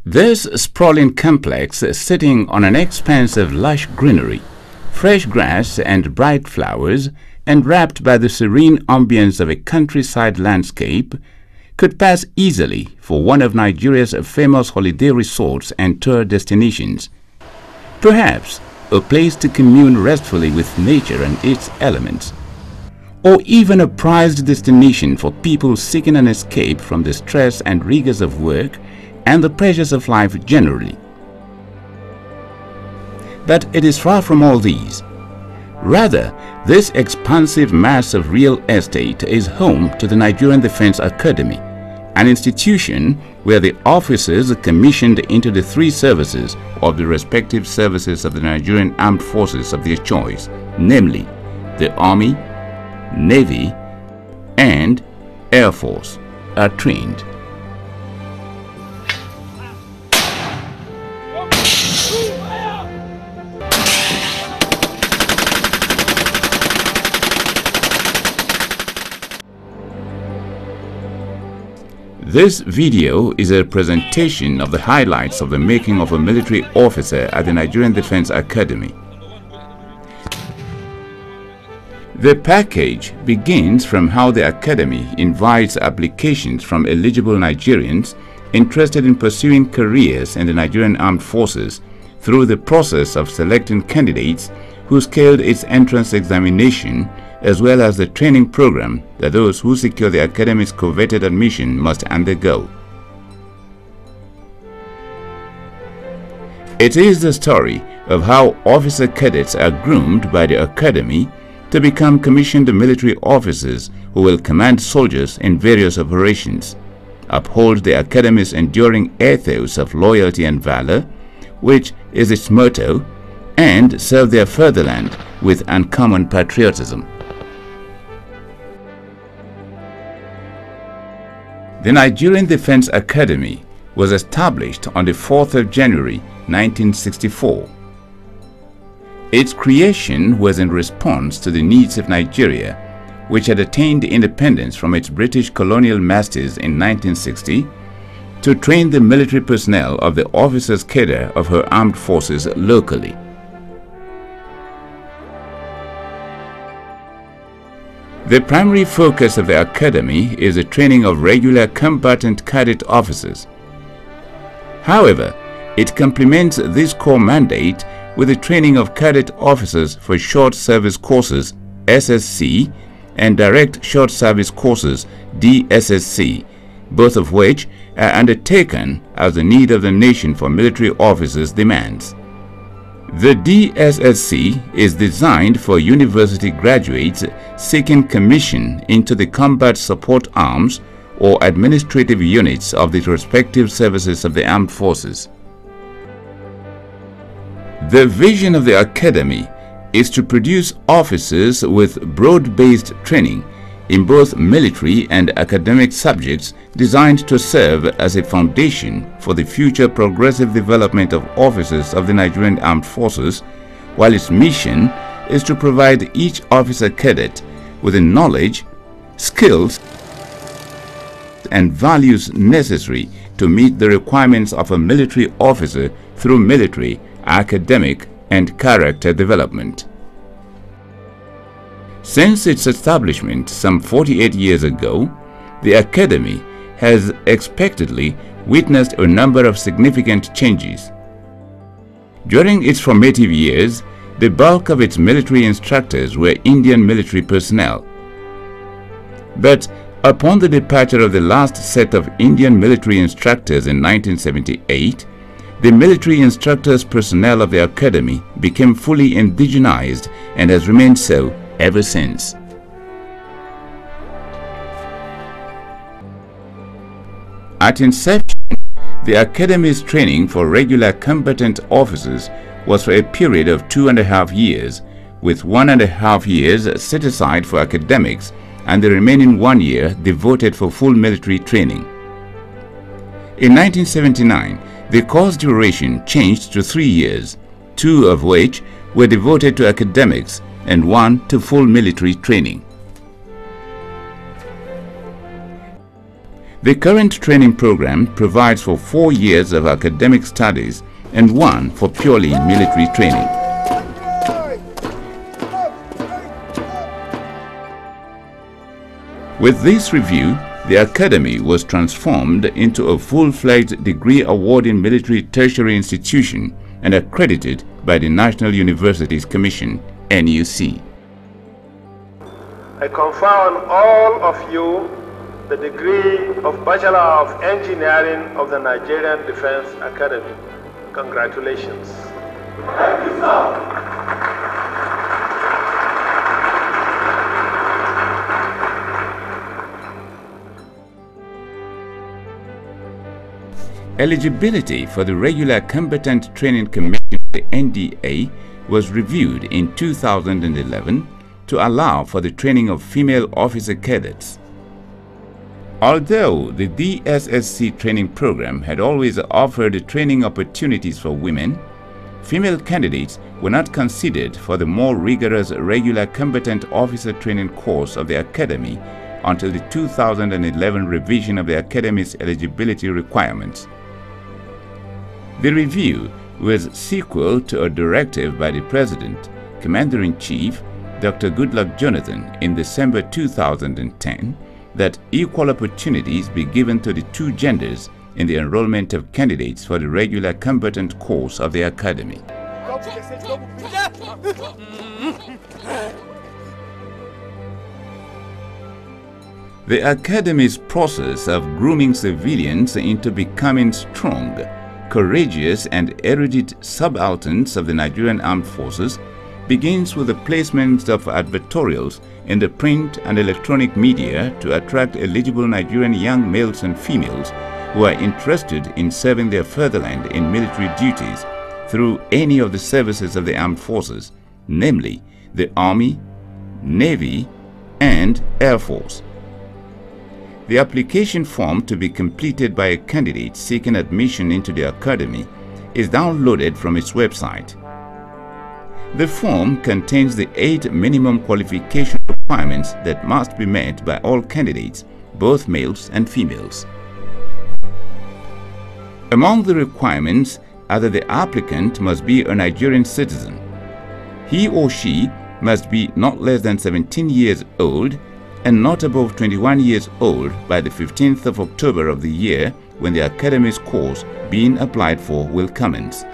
This sprawling complex, sitting on an expanse of lush greenery, fresh grass and bright flowers, and wrapped by the serene ambience of a countryside landscape, could pass easily for one of Nigeria's famous holiday resorts and tour destinations. Perhaps a place to commune restfully with nature and its elements, or even a prized destination for people seeking an escape from the stress and rigors of work and the pressures of life generally. But it is far from all these. Rather, this expansive mass of real estate is home to the Nigerian Defense Academy, an institution where the officers commissioned into the three services of the respective services of the Nigerian Armed Forces of their choice, namely the Army, Navy, and Air Force, are trained. This video is a presentation of the highlights of the making of a military officer at the Nigerian Defense Academy. The package begins from how the Academy invites applications from eligible Nigerians interested in pursuing careers in the Nigerian Armed Forces through the process of selecting candidates who scaled its entrance examination, as well as the training program that those who secure the Academy's coveted admission must undergo. It is the story of how officer cadets are groomed by the Academy to become commissioned military officers who will command soldiers in various operations, uphold the Academy's enduring ethos of loyalty and valor, which is its motto, and serve their fatherland with uncommon patriotism. The Nigerian Defense Academy was established on the 4th of January 1964. Its creation was in response to the needs of Nigeria, which had attained independence from its British colonial masters in 1960, to train the military personnel of the Officers Cadets of her armed forces locally. The primary focus of the Academy is the training of regular combatant cadet officers. However, it complements this core mandate with the training of cadet officers for short service courses (SSC) and direct short service courses (DSSC), both of which are undertaken as the need of the nation for military officers demands. The DSSC is designed for university graduates seeking commission into the combat support arms or administrative units of the respective services of the armed forces. The vision of the Academy is to produce officers with broad-based training in both military and academic subjects designed to serve as a foundation for the future progressive development of officers of the Nigerian Armed Forces, while its mission is to provide each officer cadet with the knowledge, skills, and values necessary to meet the requirements of a military officer through military, academic, and character development. Since its establishment some 48 years ago, the Academy has expectedly witnessed a number of significant changes. During its formative years, the bulk of its military instructors were Indian military personnel. But upon the departure of the last set of Indian military instructors in 1978, the military instructors personnel of the Academy became fully indigenized and has remained so ever since. At inception, the Academy's training for regular combatant officers was for a period of 2.5 years, with 1.5 years set aside for academics and the remaining 1 year devoted for full military training. In 1979, the course duration changed to 3 years, 2 of which were devoted to academics and 1 to full military training. The current training program provides for 4 years of academic studies and 1 for purely military training. With this review, the Academy was transformed into a full-fledged degree-awarding military tertiary institution and accredited by the National Universities Commission, NUC. I confer on all of you the degree of Bachelor of Engineering of the Nigerian Defense Academy. Congratulations. Thank you, sir. Eligibility for the Regular Combatant Training Commission, the NDA, was reviewed in 2011 to allow for the training of female officer cadets. Although the DSSC training program had always offered training opportunities for women, female candidates were not considered for the more rigorous Regular Combatant Officer Training course of the Academy until the 2011 revision of the Academy's eligibility requirements. The review was sequel to a directive by the President, Commander-in-Chief, Dr. Goodluck Jonathan, in December 2010 that equal opportunities be given to the 2 genders in the enrollment of candidates for the regular combatant course of the Academy. The Academy's process of grooming civilians into becoming strong, courageous and erudite subalterns of the Nigerian Armed Forces begins with the placement of advertorials in the print and electronic media to attract eligible Nigerian young males and females who are interested in serving their fatherland in military duties through any of the services of the armed forces, namely the Army, Navy, and Air Force. The application form to be completed by a candidate seeking admission into the Academy is downloaded from its website. The form contains the 8 minimum qualification requirements that must be met by all candidates, both males and females. Among the requirements are that the applicant must be a Nigerian citizen. He or she must be not less than 17 years old and not above 21 years old by the 15th of October of the year when the Academy's course being applied for will commence.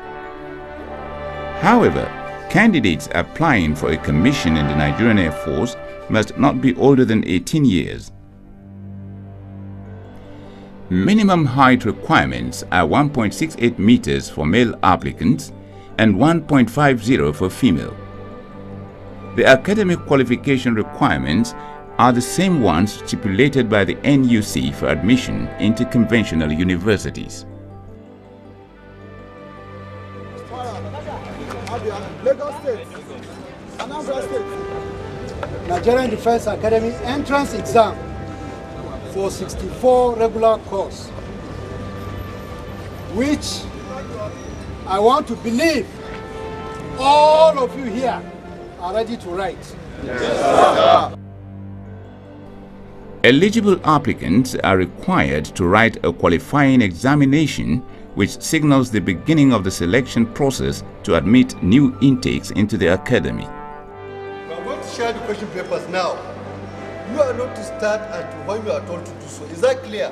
However, candidates applying for a commission in the Nigerian Air Force must not be older than 18 years. Minimum height requirements are 1.68 meters for male applicants and 1.50 for female. The academic qualification requirements are the same ones stipulated by the NUC for admission into conventional universities. Nigerian Defense Academy entrance exam for 64 regular course, which I want to believe all of you here are ready to write. Yes, sir. Eligible applicants are required to write a qualifying examination which signals the beginning of the selection process to admit new intakes into the Academy. We are going to share the question papers now. You are not to start until when you are told to do so. Is that clear?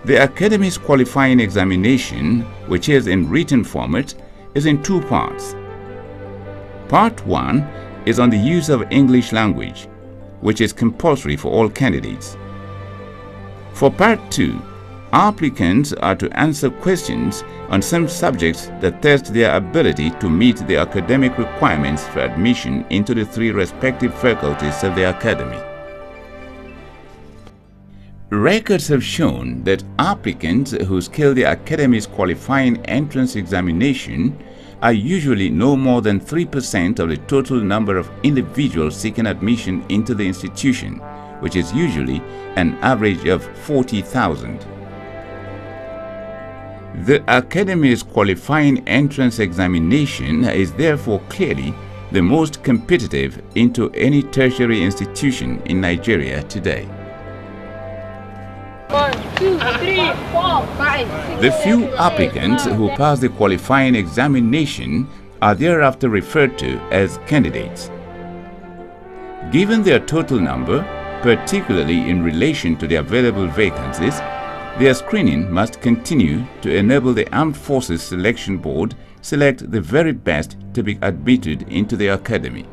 The Academy's qualifying examination, which is in written format, is in 2 parts. Part 1 is on the use of English language, which is compulsory for all candidates. For Part 2, applicants are to answer questions on some subjects that test their ability to meet the academic requirements for admission into the 3 respective faculties of the Academy. Records have shown that applicants who scale the Academy's qualifying entrance examination are usually no more than 3% of the total number of individuals seeking admission into the institution, which is usually an average of 40,000. The Academy's qualifying entrance examination is therefore clearly the most competitive into any tertiary institution in Nigeria today. 2, 3, 4, 5. The few applicants who pass the qualifying examination are thereafter referred to as candidates. Given their total number, particularly in relation to the available vacancies, their screening must continue to enable the Armed Forces Selection Board select the very best to be admitted into the academy.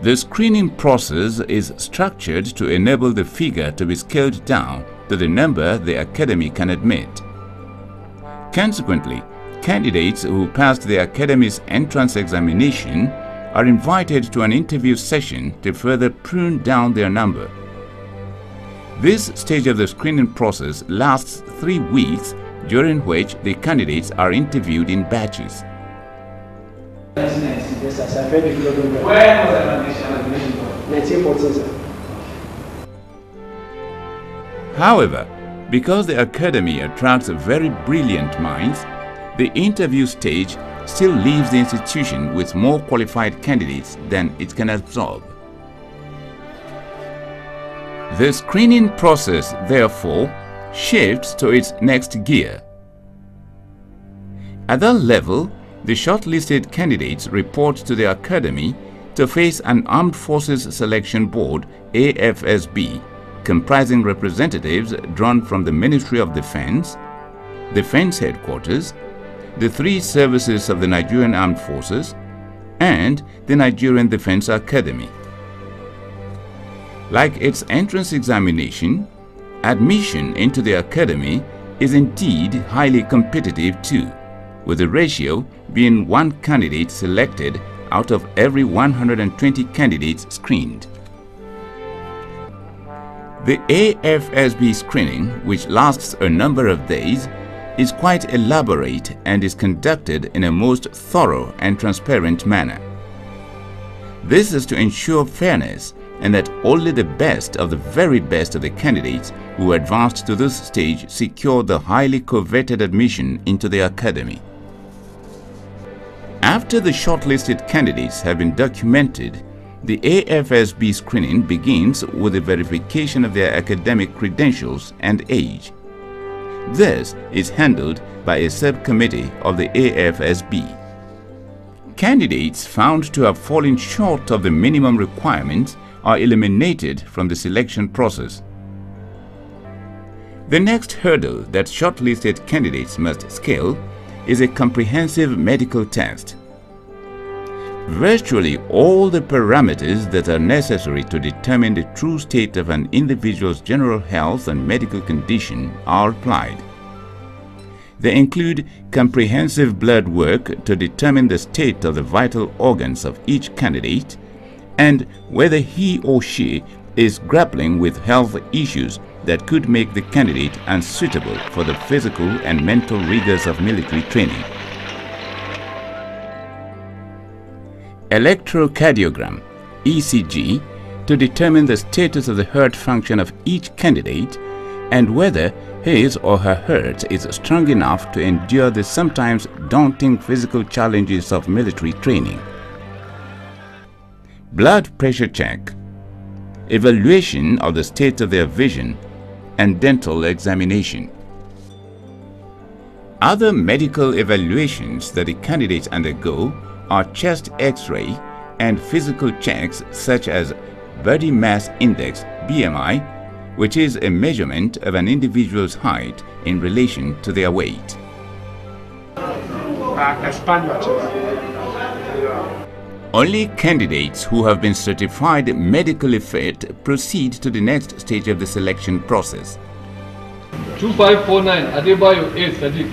The screening process is structured to enable the figure to be scaled down to the number the academy can admit. Consequently, candidates who passed the academy's entrance examination are invited to an interview session to further prune down their number. This stage of the screening process lasts 3 weeks, during which the candidates are interviewed in batches. When was the examination? 1914, sir. However, because the academy attracts very brilliant minds, the interview stage still leaves the institution with more qualified candidates than it can absorb. The screening process, therefore, shifts to its next gear. At that level, the shortlisted candidates report to the academy to face an Armed Forces Selection Board, AFSB, comprising representatives drawn from the Ministry of Defense, Defense Headquarters, the 3 services of the Nigerian Armed Forces, and the Nigerian Defense Academy. Like its entrance examination, admission into the academy is indeed highly competitive too, with the ratio being 1 candidate selected out of every 120 candidates screened. The AFSB screening, which lasts a number of days, is quite elaborate and is conducted in a most thorough and transparent manner. This is to ensure fairness and that only the best of the very best of the candidates who advanced to this stage secure the highly coveted admission into the academy. After the shortlisted candidates have been documented, the AFSB screening begins with the verification of their academic credentials and age. This is handled by a subcommittee of the AFSB. Candidates found to have fallen short of the minimum requirements are eliminated from the selection process. The next hurdle that shortlisted candidates must scale is a comprehensive medical test. Virtually all the parameters that are necessary to determine the true state of an individual's general health and medical condition are applied. They include comprehensive blood work to determine the state of the vital organs of each candidate and whether he or she is grappling with health issues that could make the candidate unsuitable for the physical and mental rigors of military training. Electrocardiogram, ECG, to determine the status of the heart function of each candidate and whether his or her heart is strong enough to endure the sometimes daunting physical challenges of military training. Blood pressure check, evaluation of the state of their vision, and dental examination. Other medical evaluations that the candidates undergo are chest X-ray and physical checks such as body mass index (BMI), which is a measurement of an individual's height in relation to their weight. Only candidates who have been certified medically fit proceed to the next stage of the selection process. 2549 Adebayo A. Sadiq.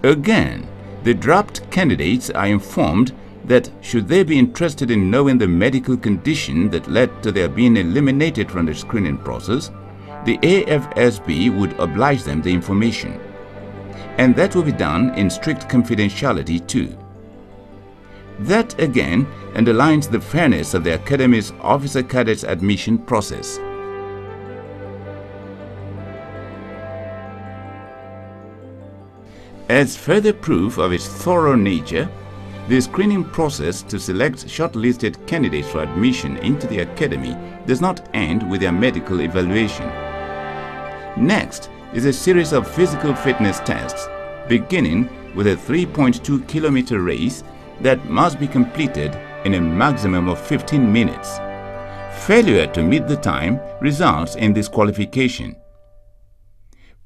Again, the dropped candidates are informed that should they be interested in knowing the medical condition that led to their being eliminated from the screening process, the AFSB would oblige them the information. And that will be done in strict confidentiality too. That again underlines the fairness of the Academy's Officer Cadets admission process. As further proof of its thorough nature, the screening process to select shortlisted candidates for admission into the Academy does not end with their medical evaluation. Next is a series of physical fitness tests, beginning with a 3.2-kilometer race that must be completed in a maximum of 15 minutes. Failure to meet the time results in disqualification.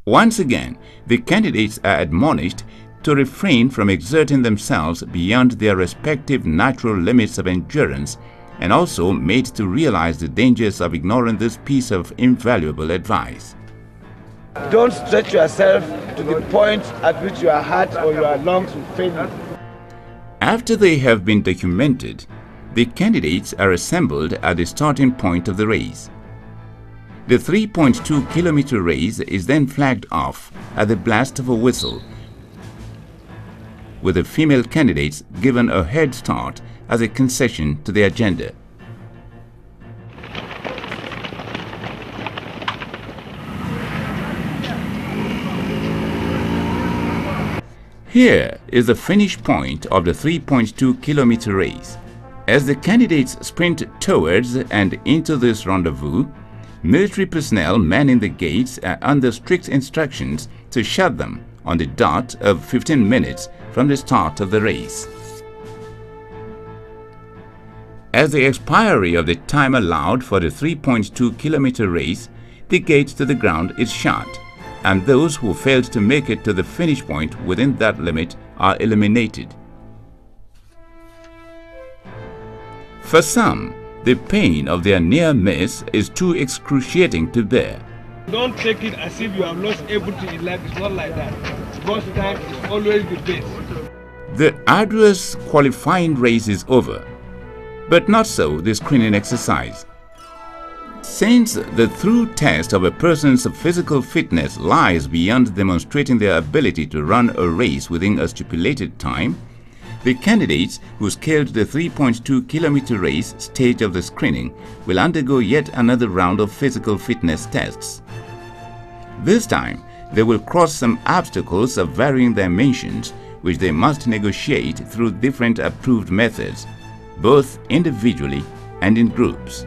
Once again, the candidates are admonished to refrain from exerting themselves beyond their respective natural limits of endurance, and also made to realize the dangers of ignoring this piece of invaluable advice. Don't stretch yourself to the point at which your heart or your lungs will fail you. After they have been documented, the candidates are assembled at the starting point of the race. The 3.2-kilometer race is then flagged off at the blast of a whistle, with the female candidates given a head start as a concession to the agenda. Here is the finish point of the 3.2-kilometer race. As the candidates sprint towards and into this rendezvous, military personnel manning the gates are under strict instructions to shut them on the dot of 15 minutes from the start of the race. As the expiry of the time allowed for the 3.2-kilometer race, the gate to the ground is shut, and those who failed to make it to the finish point within that limit are eliminated. For some, the pain of their near miss is too excruciating to bear. Don't take it as if you have lost everything in life. It's not like that. God's time is always the best. The arduous qualifying race is over, but not so the screening exercise. Since the true test of a person's physical fitness lies beyond demonstrating their ability to run a race within a stipulated time, the candidates who scaled the 3.2-kilometer race stage of the screening will undergo yet another round of physical fitness tests. This time, they will cross some obstacles of varying dimensions, which they must negotiate through different approved methods, both individually and in groups.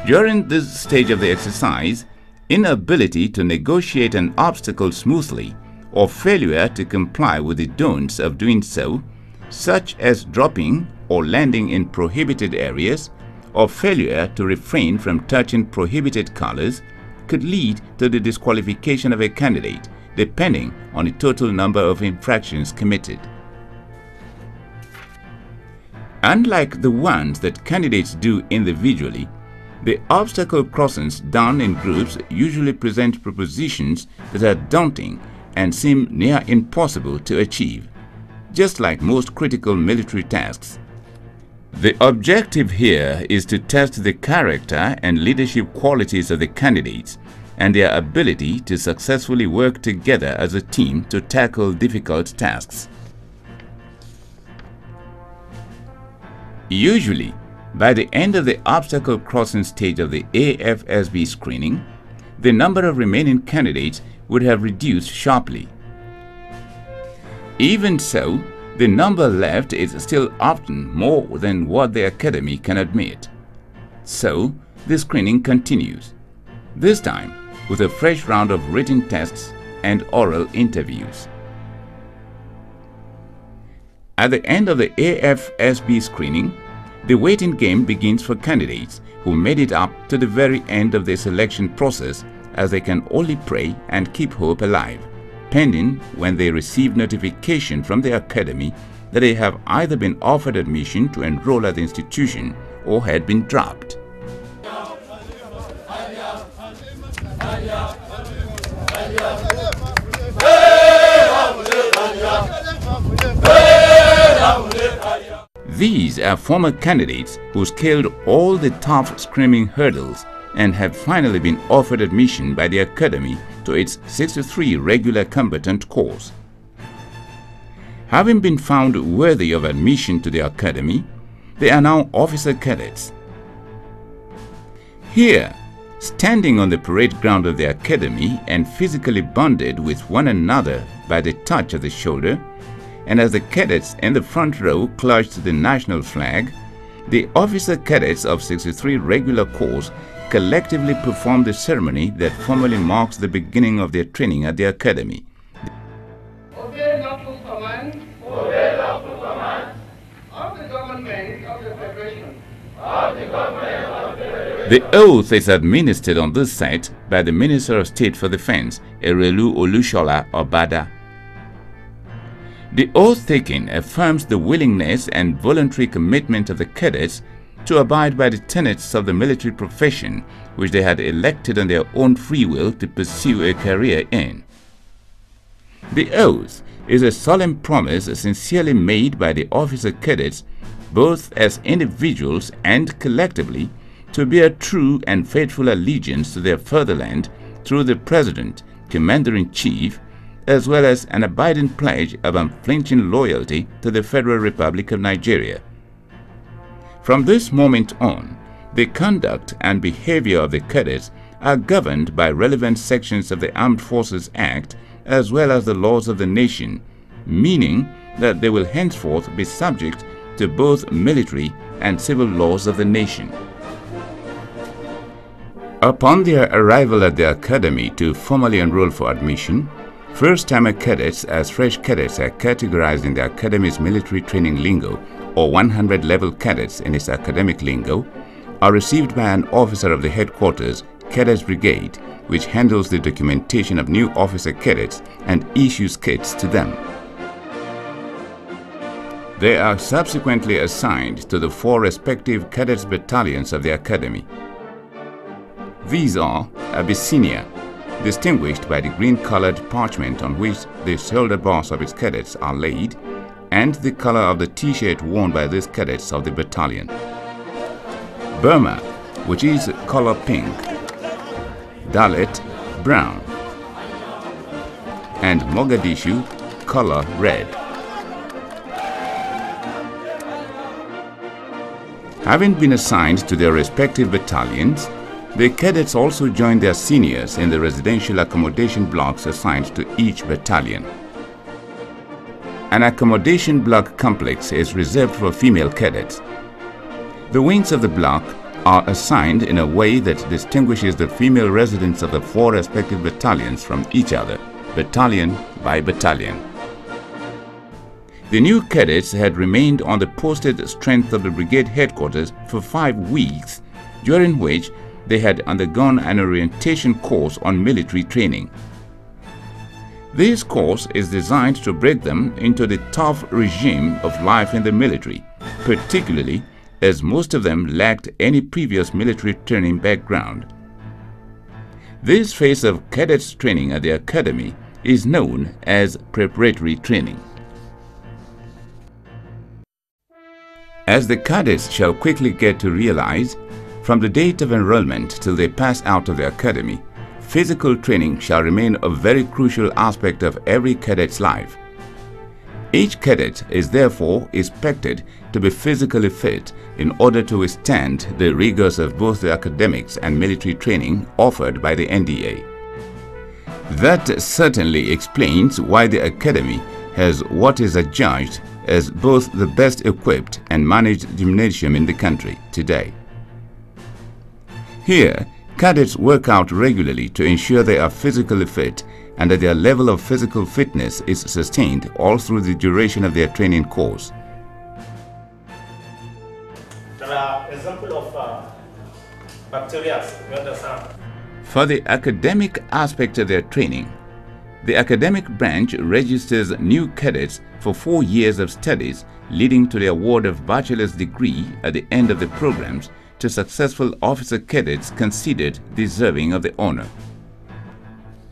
During this stage of the exercise, inability to negotiate an obstacle smoothly or failure to comply with the don'ts of doing so, such as dropping or landing in prohibited areas, or failure to refrain from touching prohibited colors, could lead to the disqualification of a candidate, depending on the total number of infractions committed. Unlike the ones that candidates do individually, the obstacle crossings done in groups usually present propositions that are daunting and seem near impossible to achieve, just like most critical military tasks. The objective here is to test the character and leadership qualities of the candidates and their ability to successfully work together as a team to tackle difficult tasks. Usually, by the end of the obstacle crossing stage of the AFSB screening, the number of remaining candidates would have reduced sharply. Even so, the number left is still often more than what the Academy can admit. So, the screening continues, this time with a fresh round of written tests and oral interviews. At the end of the AFSB screening, the waiting game begins for candidates who made it up to the very end of the selection process, as they can only pray and keep hope alive, pending when they receive notification from the Academy that they have either been offered admission to enroll at the institution or had been dropped. These are former candidates who scaled all the tough screening hurdles and have finally been offered admission by the Academy to its 63 regular combatant course. Having been found worthy of admission to the Academy, they are now Officer Cadets. Here, standing on the parade ground of the Academy and physically bonded with one another by the touch of the shoulder, and as the cadets in the front row clutched the national flag, the Officer Cadets of 63 regular course collectively perform the ceremony that formally marks the beginning of their training at the academy. Obey lawful commands. Obey lawful commands. Of the government of the Federation. Of the government of the Federation. The oath is administered on this site by the Minister of State for Defense, Erelu Olushola Obada. The oath taken affirms the willingness and voluntary commitment of the cadets to abide by the tenets of the military profession which they had elected on their own free will to pursue a career in. The oath is a solemn promise sincerely made by the officer cadets, both as individuals and collectively, to bear true and faithful allegiance to their fatherland through the President, Commander-in-Chief, as well as an abiding pledge of unflinching loyalty to the Federal Republic of Nigeria. From this moment on, the conduct and behavior of the cadets are governed by relevant sections of the Armed Forces Act as well as the laws of the nation, meaning that they will henceforth be subject to both military and civil laws of the nation. Upon their arrival at the academy to formally enroll for admission, first-timer cadets as fresh cadets are categorized in the academy's military training lingo, or 100-level cadets in its academic lingo, are received by an officer of the headquarters, Cadets Brigade, which handles the documentation of new officer cadets and issues kits to them. They are subsequently assigned to the 4 respective cadets battalions of the academy. These are Abyssinia, distinguished by the green-colored parchment on which the shoulder bars of its cadets are laid, and the color of the t-shirt worn by these cadets of the battalion. Burma, which is color pink. Dalit, brown. And Mogadishu, color red. Having been assigned to their respective battalions, the cadets also join their seniors in the residential accommodation blocks assigned to each battalion. An accommodation block complex is reserved for female cadets. The wings of the block are assigned in a way that distinguishes the female residents of the 4 respective battalions from each other, battalion by battalion. The new cadets had remained on the posted strength of the brigade headquarters for 5 weeks, during which they had undergone an orientation course on military training. This course is designed to break them into the tough regime of life in the military, particularly as most of them lacked any previous military training background. This phase of cadets training at the academy is known as preparatory training. As the cadets shall quickly get to realize, from the date of enrollment till they pass out of the academy, physical training shall remain a very crucial aspect of every cadet's life. Each cadet is therefore expected to be physically fit in order to withstand the rigors of both the academics and military training offered by the NDA. That certainly explains why the academy has what is adjudged as both the best equipped and managed gymnasium in the country today. Here, cadets work out regularly to ensure they are physically fit and that their level of physical fitness is sustained all through the duration of their training course. There are examples of bacteria, you understand? For the academic aspect of their training, the academic branch registers new cadets for 4 years of studies, leading to the award of bachelor's degree at the end of the programs to successful officer cadets considered deserving of the honor.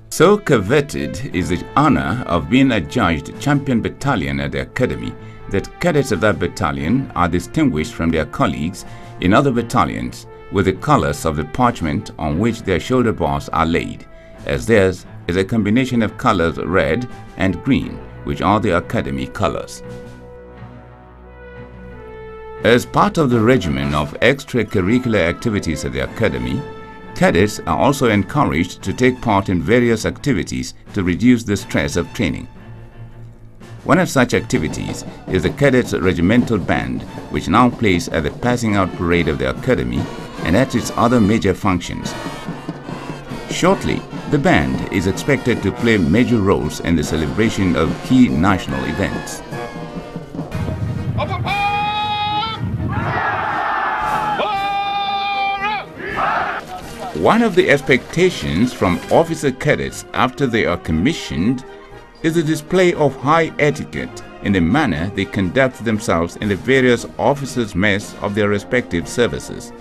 So coveted is the honor of being adjudged champion battalion at the academy that cadets of that battalion are distinguished from their colleagues in other battalions with the colors of the parchment on which their shoulder bars are laid, as theirs is a combination of colors red and green, which are the academy colors. As part of the regimen of extracurricular activities at the academy, cadets are also encouraged to take part in various activities to reduce the stress of training. One of such activities is the Cadets Regimental Band, which now plays at the passing out parade of the academy and at its other major functions. Shortly, the band is expected to play major roles in the celebration of key national events. One of the expectations from officer cadets after they are commissioned is the display of high etiquette in the manner they conduct themselves in the various officers' mess of their respective services.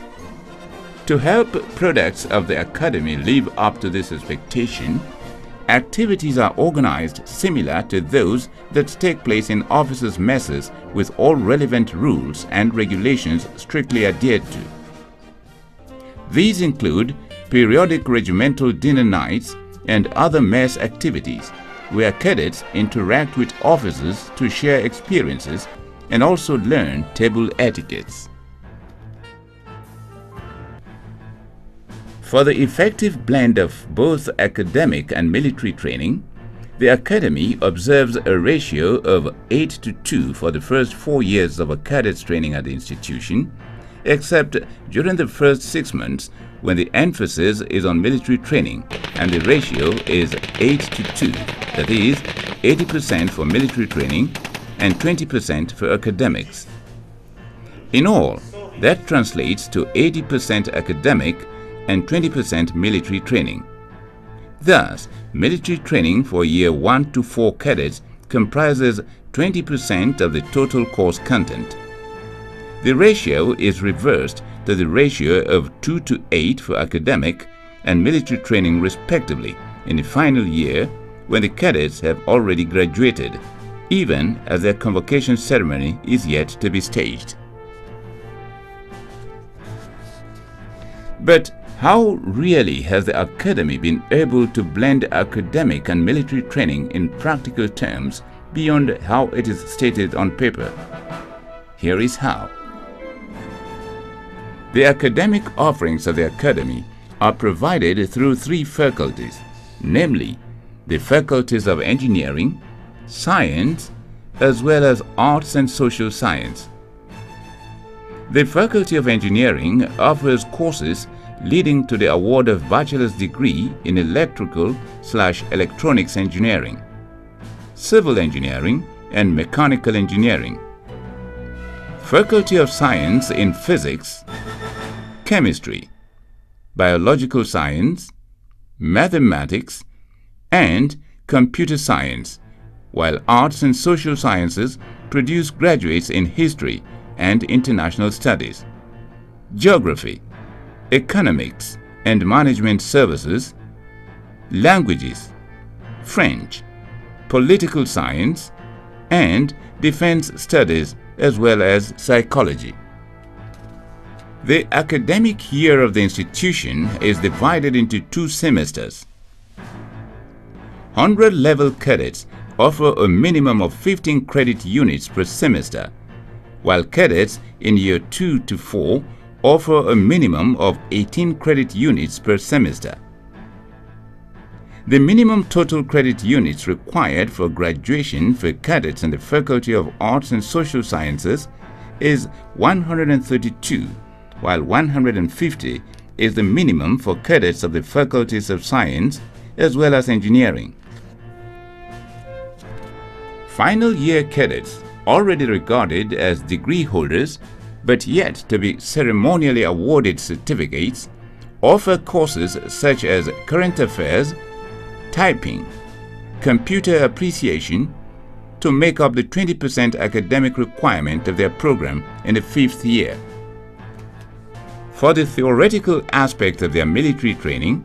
To help products of the academy live up to this expectation, activities are organized similar to those that take place in officers' messes, with all relevant rules and regulations strictly adhered to. These include periodic regimental dinner nights and other mess activities, where cadets interact with officers to share experiences and also learn table etiquettes. For the effective blend of both academic and military training, the Academy observes a ratio of 8:2 for the first 4 years of a cadet's training at the institution, except during the first 6 months when the emphasis is on military training and the ratio is 8:2, that is 80% for military training and 20% for academics. In all, that translates to 80% academic and 20% military training. Thus, military training for year 1 to 4 cadets comprises 20% of the total course content. The ratio is reversed to the ratio of 2:8 for academic and military training respectively in the final year, when the cadets have already graduated, even as their convocation ceremony is yet to be staged. But how really has the Academy been able to blend academic and military training in practical terms beyond how it is stated on paper? Here is how. The academic offerings of the Academy are provided through 3 faculties, namely the faculties of engineering, science, as well as arts and social science. The Faculty of Engineering offers courses leading to the award of bachelor's degree in electrical/electronics engineering, civil engineering, and mechanical engineering. Faculty of Science in physics, chemistry, biological science, mathematics, and computer science, while arts and social sciences produce graduates in history and international studies, geography, economics and management services, languages, French, political science, and defense studies, as well as psychology. The academic year of the institution is divided into 2 semesters. 100-level cadets offer a minimum of 15 credit units per semester, while cadets in year 2 to 4 offer a minimum of 18 credit units per semester. The minimum total credit units required for graduation for cadets in the Faculty of Arts and Social Sciences is 132, while 150 is the minimum for cadets of the Faculties of Science as well as Engineering. Final year cadets, already regarded as degree holders but yet to be ceremonially awarded certificates, offer courses such as current affairs, typing, computer appreciation to make up the 20% academic requirement of their program in the 5th year. For the theoretical aspect of their military training,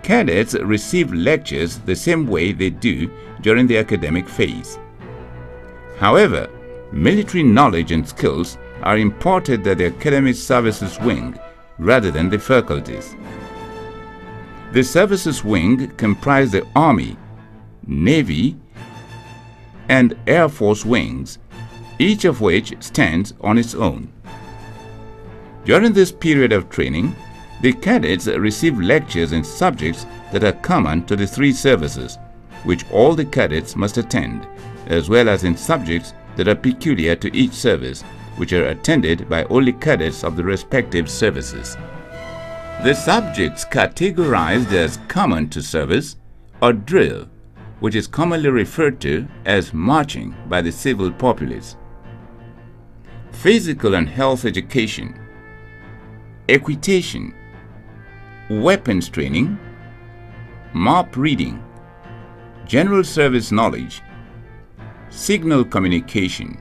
cadets receive lectures the same way they do during the academic phase. However, military knowledge and skills are imparted at the Academic Services Wing rather than the faculties. The Services Wing comprise the Army, Navy, and Air Force wings, each of which stands on its own. During this period of training, the cadets receive lectures in subjects that are common to the 3 services, which all the cadets must attend, as well as in subjects that are peculiar to each service, which are attended by only cadets of the respective services. The subjects categorized as common to service are drill, which is commonly referred to as marching by the civil populace, physical and health education, equitation, weapons training, map reading, general service knowledge, signal communication,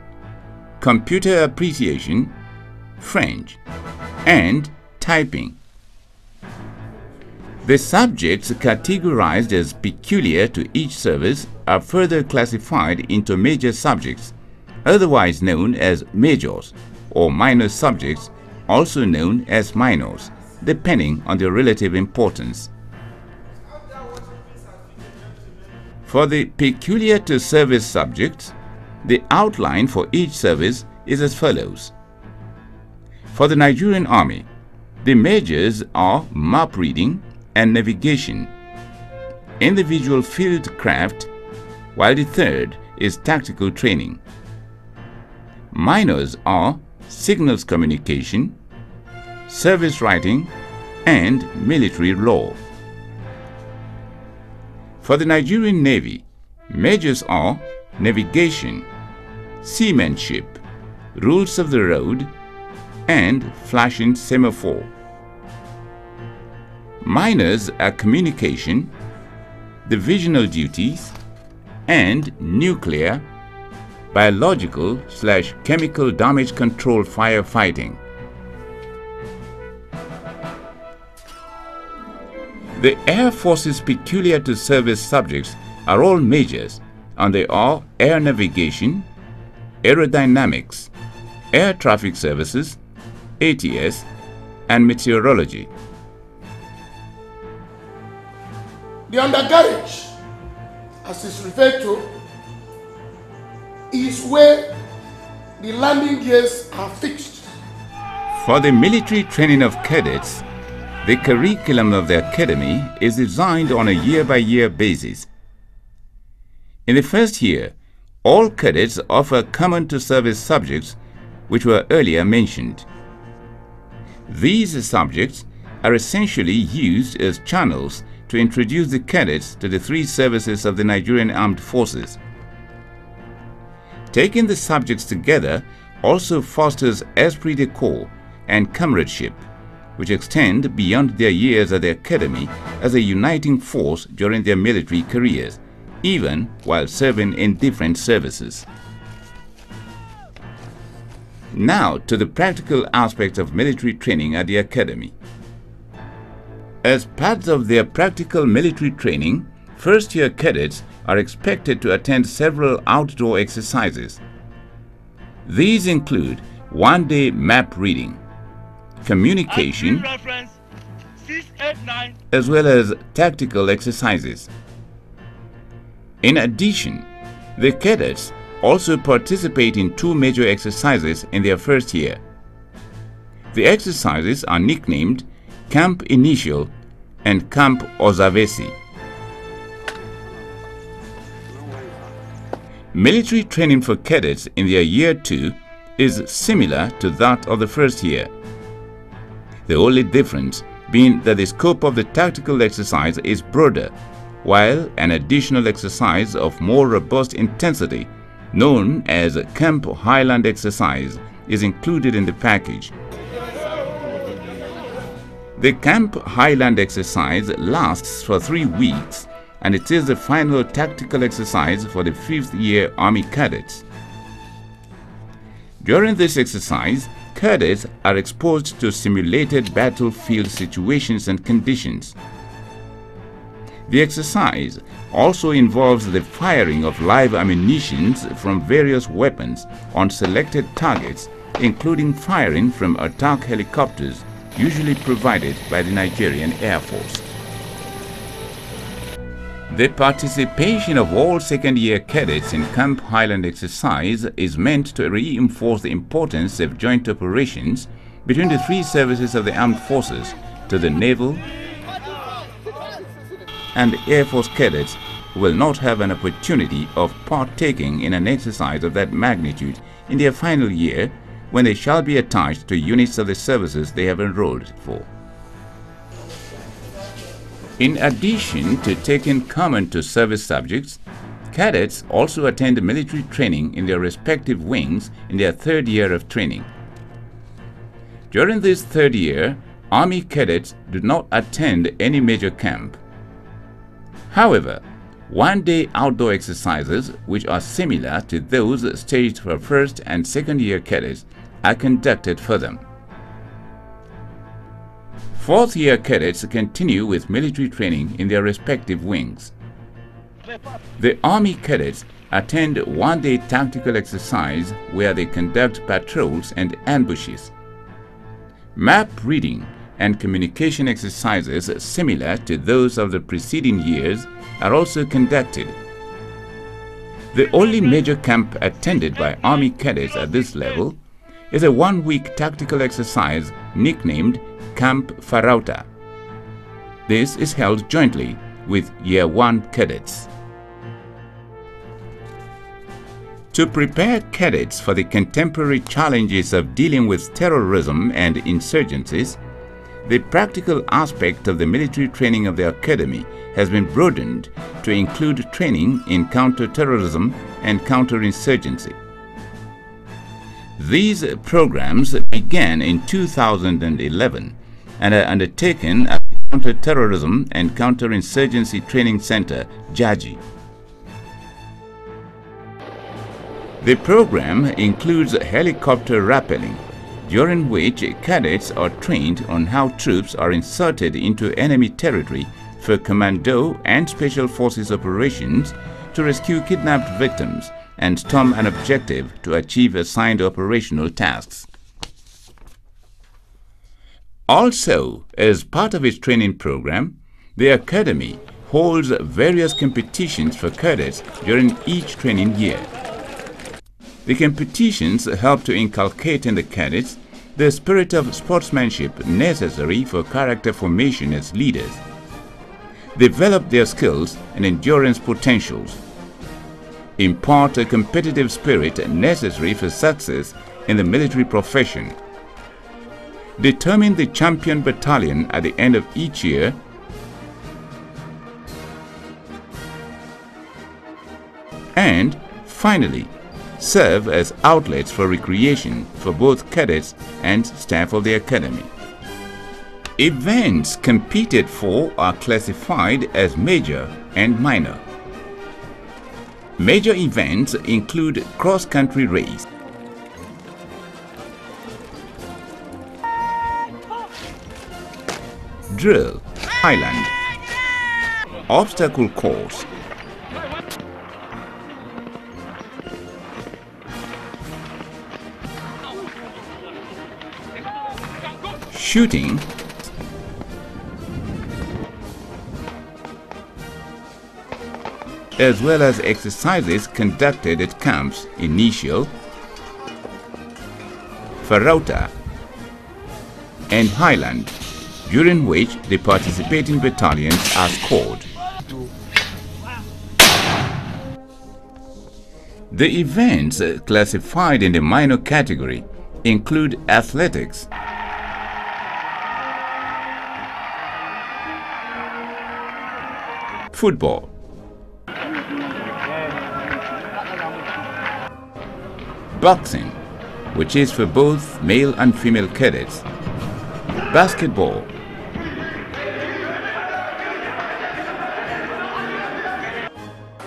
computer appreciation, French, and typing. The subjects categorized as peculiar to each service are further classified into major subjects, otherwise known as majors, or minor subjects, also known as minors, depending on their relative importance. For the peculiar to service subjects, the outline for each service is as follows. For the Nigerian Army, the majors are map reading and navigation, individual field craft, while the third is tactical training. Minors are signals communication, service writing, and military law. For the Nigerian Navy, majors are navigation, seamanship, rules of the road, and flashing semaphore. Minors are communication, divisional duties, and nuclear, biological/chemical damage control firefighting. The Air Force's peculiar to service subjects are all majors, and they are air navigation, aerodynamics, air traffic services, ATS, and meteorology. The undercarriage, as is referred to, is where the landing gears are fixed. For the military training of cadets, the curriculum of the academy is designed on a year-by-year basis. In the first year, all cadets offer common to service subjects which were earlier mentioned. These subjects are essentially used as channels to introduce the cadets to the three services of the Nigerian Armed Forces. Taking the subjects together also fosters esprit de corps and comradeship, which extend beyond their years at the academy as a uniting force during their military careers, even while serving in different services. Now to the practical aspects of military training at the academy. As part of their practical military training, first-year cadets are expected to attend several outdoor exercises. These include one-day map reading, communication, as well as tactical exercises. In addition, the cadets also participate in two major exercises in their first year. The exercises are nicknamed Camp Initial and Camp Ozavesi. Military training for cadets in their year 2 is similar to that of the first year. The only difference being that the scope of the tactical exercise is broader, while an additional exercise of more robust intensity, known as Camp Highland Exercise, is included in the package. The Camp Highland Exercise lasts for 3 weeks, and it is the final tactical exercise for the 5th year Army cadets. During this exercise, cadets are exposed to simulated battlefield situations and conditions. The exercise also involves the firing of live ammunition from various weapons on selected targets, including firing from attack helicopters, usually provided by the Nigerian Air Force. The participation of all second-year cadets in Camp Highland Exercise is meant to reinforce the importance of joint operations between the three services of the armed forces to the naval and Air Force cadets who will not have an opportunity of partaking in an exercise of that magnitude in their final year when they shall be attached to units of the services they have enrolled for. In addition to taking common to service subjects, cadets also attend military training in their respective wings in their third year of training. During this third year, Army cadets do not attend any major camp. However, one-day outdoor exercises, which are similar to those staged for first and second year cadets, are conducted for them. Fourth year cadets continue with military training in their respective wings. The Army cadets attend one-day tactical exercise where they conduct patrols and ambushes. Map reading and communication exercises similar to those of the preceding years are also conducted. The only major camp attended by Army cadets at this level is a one-week tactical exercise nicknamed Camp Farauta. This is held jointly with Year 1 cadets. To prepare cadets for the contemporary challenges of dealing with terrorism and insurgencies, the practical aspect of the military training of the Academy has been broadened to include training in counter-terrorism and counterinsurgency. These programs began in 2011 and are undertaken at the Counter-Terrorism and Counterinsurgency Training Center, JAGI. The program includes helicopter rappelling, during which cadets are trained on how troops are inserted into enemy territory for commando and special forces operations to rescue kidnapped victims and storm an objective to achieve assigned operational tasks. Also, as part of its training program, the Academy holds various competitions for cadets during each training year. The competitions help to inculcate in the cadets the spirit of sportsmanship necessary for character formation as leaders, develop their skills and endurance potentials, impart a competitive spirit necessary for success in the military profession, determine the champion battalion at the end of each year, and finally serve as outlets for recreation for both cadets and staff of the Academy. Events competed for are classified as major and minor. Major events include cross-country race, drill, highland, obstacle course, shooting, as well as exercises conducted at camps Initial, Farauta, and Highland, during which the participating battalions are scored. The events classified in the minor category include athletics, football, boxing, which is for both male and female cadets, basketball,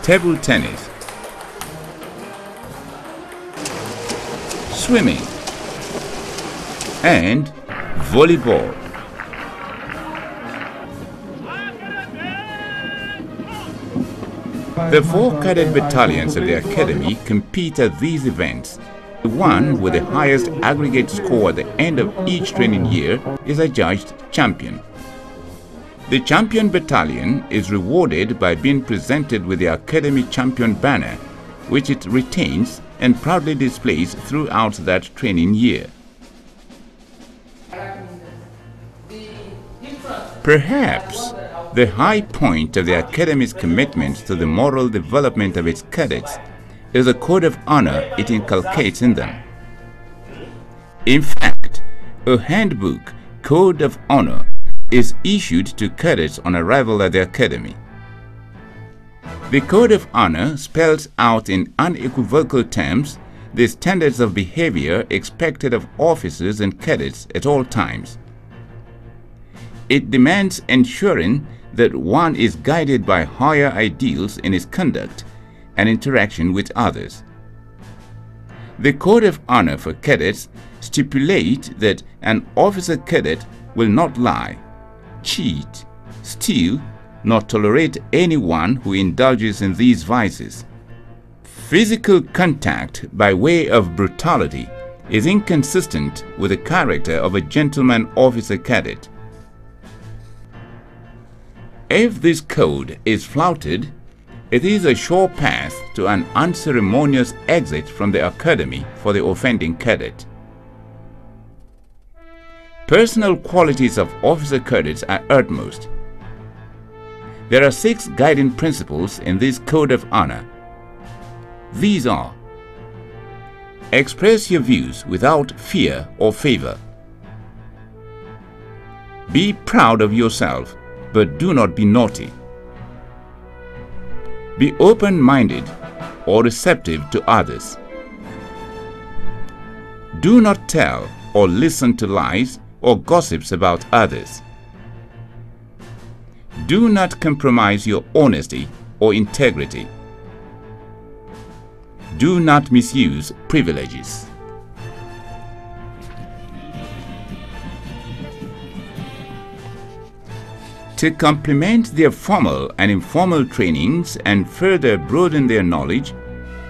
table tennis, swimming, and volleyball. The 4 cadet battalions of the Academy compete at these events. The one with the highest aggregate score at the end of each training year is adjudged champion. The champion battalion is rewarded by being presented with the Academy Champion banner, which it retains and proudly displays throughout that training year. Perhaps the high point of the Academy's commitment to the moral development of its cadets is the code of honor it inculcates in them. In fact, a handbook, Code of Honor, is issued to cadets on arrival at the academy. The Code of Honor spells out in unequivocal terms the standards of behavior expected of officers and cadets at all times. It demands ensuring that one is guided by higher ideals in his conduct and interaction with others. The Code of Honor for cadets stipulates that an officer cadet will not lie, cheat, steal, nor tolerate anyone who indulges in these vices. Physical contact by way of brutality is inconsistent with the character of a gentleman officer cadet. If this code is flouted, it is a sure path to an unceremonious exit from the academy for the offending cadet. Personal qualities of officer cadets are utmost. There are 6 guiding principles in this Code of Honor. These are: express your views without fear or favor. Be proud of yourself, but do not be naughty. Be open-minded or receptive to others. Do not tell or listen to lies or gossips about others. Do not compromise your honesty or integrity. Do not misuse privileges. To complement their formal and informal trainings and further broaden their knowledge,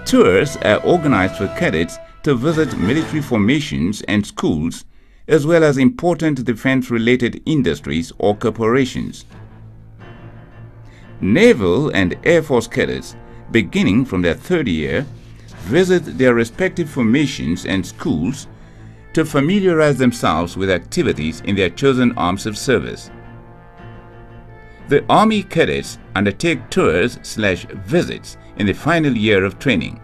tours are organized for cadets to visit military formations and schools, as well as important defense-related industries or corporations. Naval and Air Force cadets, beginning from their 3rd year, visit their respective formations and schools to familiarize themselves with activities in their chosen arms of service. The Army cadets undertake tours/visits in the final year of training.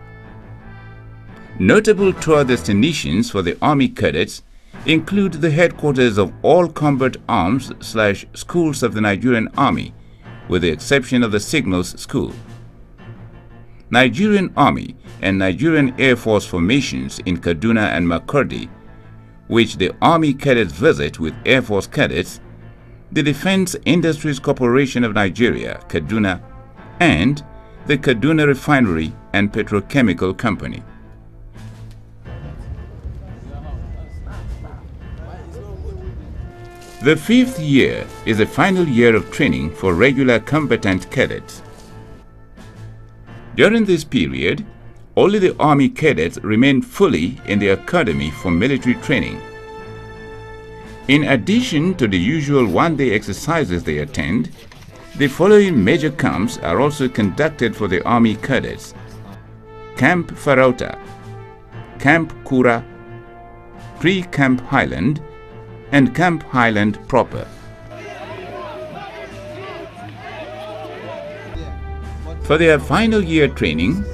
Notable tour destinations for the Army cadets include the headquarters of all combat arms/schools of the Nigerian Army, with the exception of the Signals School. Nigerian Army and Nigerian Air Force formations in Kaduna and Makurdi, which the Army cadets visit with Air Force cadets, the Defense Industries Corporation of Nigeria, Kaduna, and the Kaduna Refinery and Petrochemical Company. The 5th year is the final year of training for regular combatant cadets. During this period, only the Army cadets remain fully in the academy for military training. In addition to the usual one-day exercises they attend, the following major camps are also conducted for the Army cadets: Camp Farauta, Camp Kura, Pre-Camp Highland, and Camp Highland proper. For their final year training,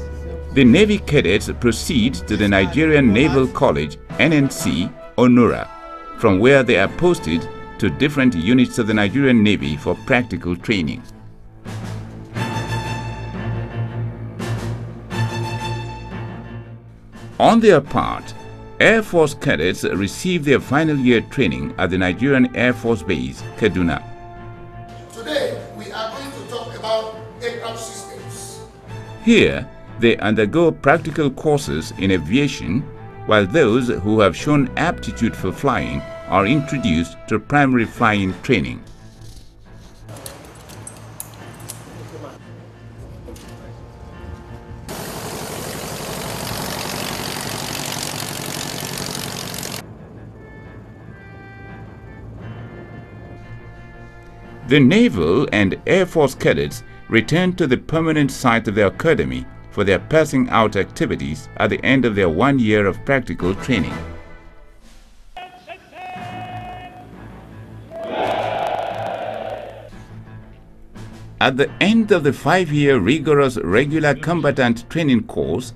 the Navy cadets proceed to the Nigerian Naval College, NNC, Onura, from where they are posted to different units of the Nigerian Navy for practical training. On their part, Air Force cadets receive their final year training at the Nigerian Air Force Base, Kaduna. Today, we are going to talk about aircraft systems. Here, they undergo practical courses in aviation, while those who have shown aptitude for flying are introduced to primary flying training. The Naval and Air Force cadets return to the permanent site of their academy for their passing out activities at the end of their 1 year of practical training. At the end of the 5-year rigorous regular combatant training course,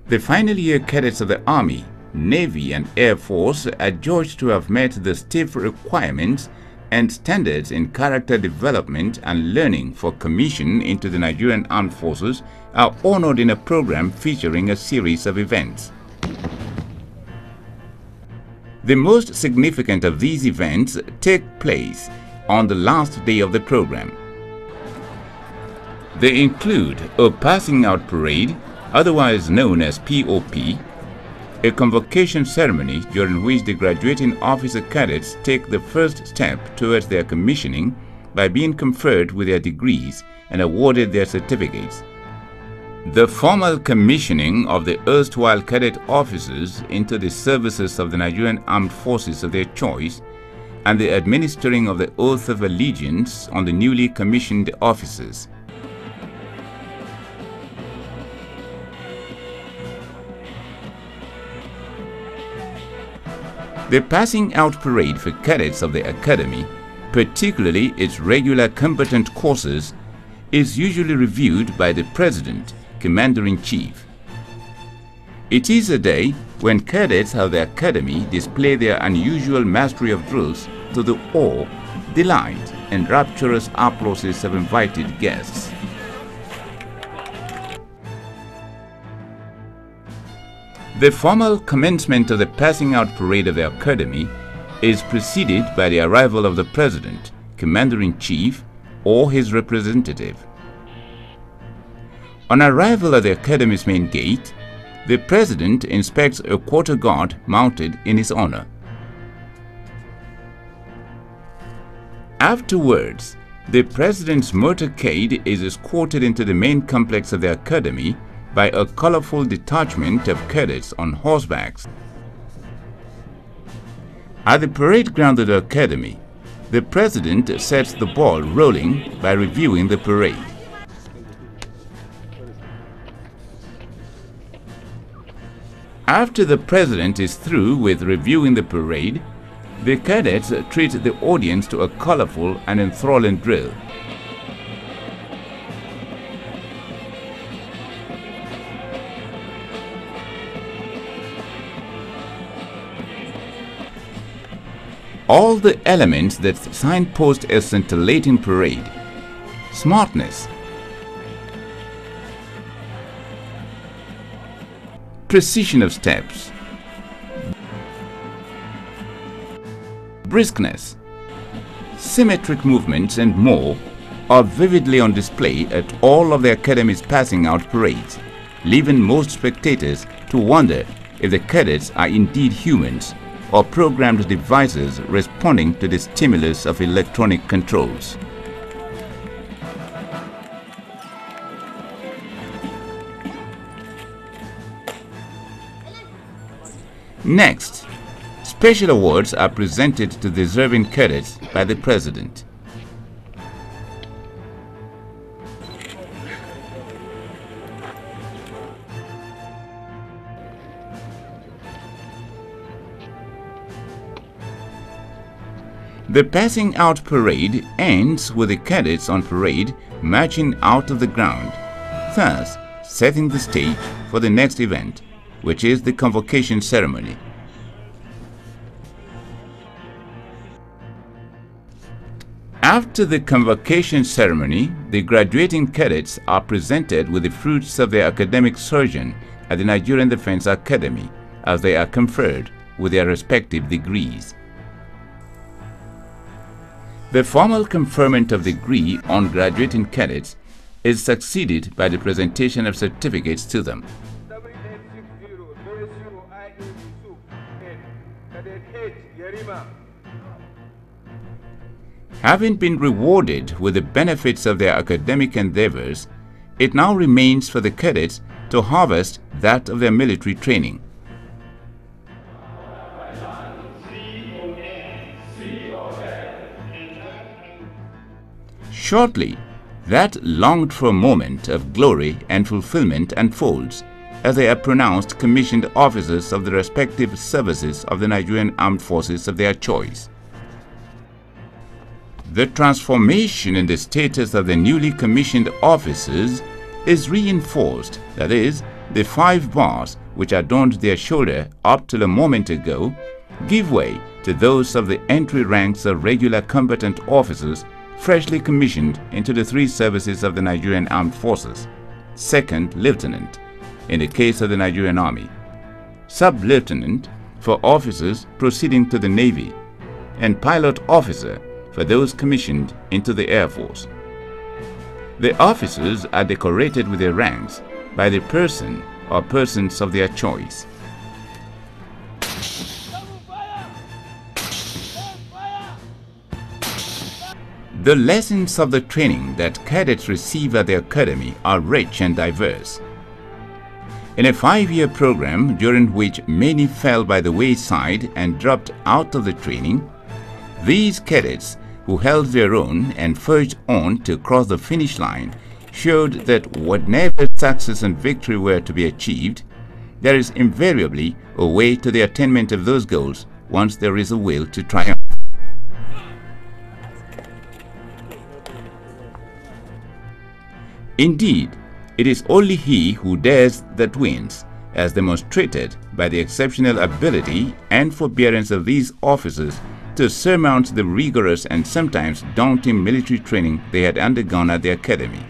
the final year cadets of the Army, Navy and Air Force are judged to have met the stiff requirements and standards in character development and learning for commission into the Nigerian Armed Forces are honored in a program featuring a series of events. The most significant of these events take place on the last day of the program. They include a passing out parade, otherwise known as POP, a convocation ceremony during which the graduating officer cadets take the first step towards their commissioning by being conferred with their degrees and awarded their certificates. The formal commissioning of the erstwhile cadet officers into the services of the Nigerian Armed Forces of their choice, and the administering of the oath of allegiance on the newly commissioned officers. The passing out parade for cadets of the Academy, particularly its regular combatant courses, is usually reviewed by the President, Commander-in-Chief. It is a day when cadets of the Academy display their unusual mastery of drills to the awe, delight, and rapturous applauses of invited guests. The formal commencement of the passing out parade of the Academy is preceded by the arrival of the President, Commander-in-Chief, or his representative. On arrival at the Academy's main gate, the President inspects a quarter guard mounted in his honor. Afterwards, the President's motorcade is escorted into the main complex of the Academy by a colorful detachment of cadets on horsebacks. At the parade ground of the Academy, the President sets the ball rolling by reviewing the parade. After the President is through with reviewing the parade, the cadets treat the audience to a colorful and enthralling drill. All the elements that signpost a scintillating parade: smartness, precision of steps, briskness, symmetric movements, and more are vividly on display at all of the Academy's passing out parades, leaving most spectators to wonder if the cadets are indeed humans or programmed devices responding to the stimulus of electronic controls. Next, special awards are presented to deserving cadets by the President. The passing out parade ends with the cadets on parade marching out of the ground, thus setting the stage for the next event, which is the convocation ceremony. After the convocation ceremony, the graduating cadets are presented with the fruits of their academic sojourn at the Nigerian Defense Academy as they are conferred with their respective degrees. The formal conferment of degree on graduating cadets is succeeded by the presentation of certificates to them. Having been rewarded with the benefits of their academic endeavors, it now remains for the cadets to harvest that of their military training. Shortly, that longed-for moment of glory and fulfillment unfolds as they are pronounced commissioned officers of the respective services of the Nigerian Armed Forces of their choice. The transformation in the status of the newly commissioned officers is reinforced, that is, the 5 bars which adorned their shoulder up till a moment ago give way to to those of the entry ranks of regular combatant officers freshly commissioned into the three services of the Nigerian Armed Forces: Second Lieutenant in the case of the Nigerian Army, Sub-Lieutenant for officers proceeding to the Navy, and Pilot Officer for those commissioned into the Air Force. The officers are decorated with their ranks by the person or persons of their choice. The lessons of the training that cadets receive at the academy are rich and diverse. In a 5-year program during which many fell by the wayside and dropped out of the training, these cadets who held their own and forged on to cross the finish line showed that whatever success and victory were to be achieved, there is invariably a way to the attainment of those goals once there is a will to triumph. Indeed, it is only he who dares that wins, as demonstrated by the exceptional ability and forbearance of these officers to surmount the rigorous and sometimes daunting military training they had undergone at the academy.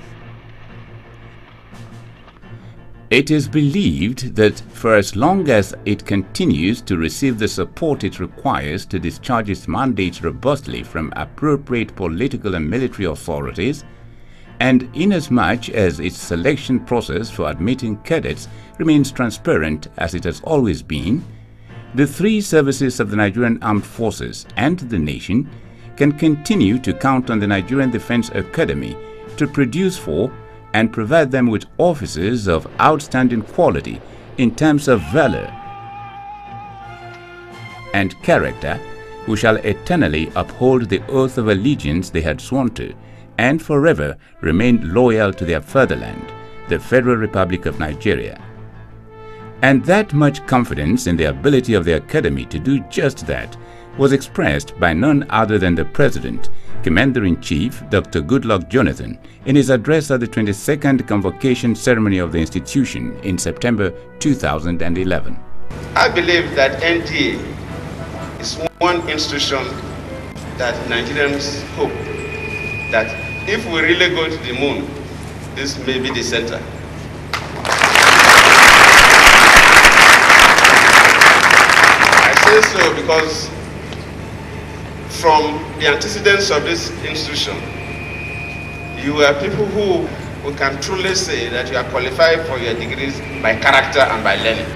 It is believed that for as long as it continues to receive the support it requires to discharge its mandate robustly from appropriate political and military authorities, and inasmuch as its selection process for admitting cadets remains transparent as it has always been, the three services of the Nigerian Armed Forces and the nation can continue to count on the Nigerian Defense Academy to produce for and provide them with officers of outstanding quality in terms of valor and character, who shall eternally uphold the oath of allegiance they had sworn to, and forever remain loyal to their fatherland, the Federal Republic of Nigeria. And that much confidence in the ability of the Academy to do just that was expressed by none other than the President, Commander-in-Chief Dr. Goodluck Jonathan, in his address at the 22nd Convocation Ceremony of the institution in September 2011. I believe that NDA is one institution that Nigerians hope that if we really go to the moon, this may be the center. I say so because from the antecedents of this institution, you are people who can truly say that you are qualified for your degrees by character and by learning.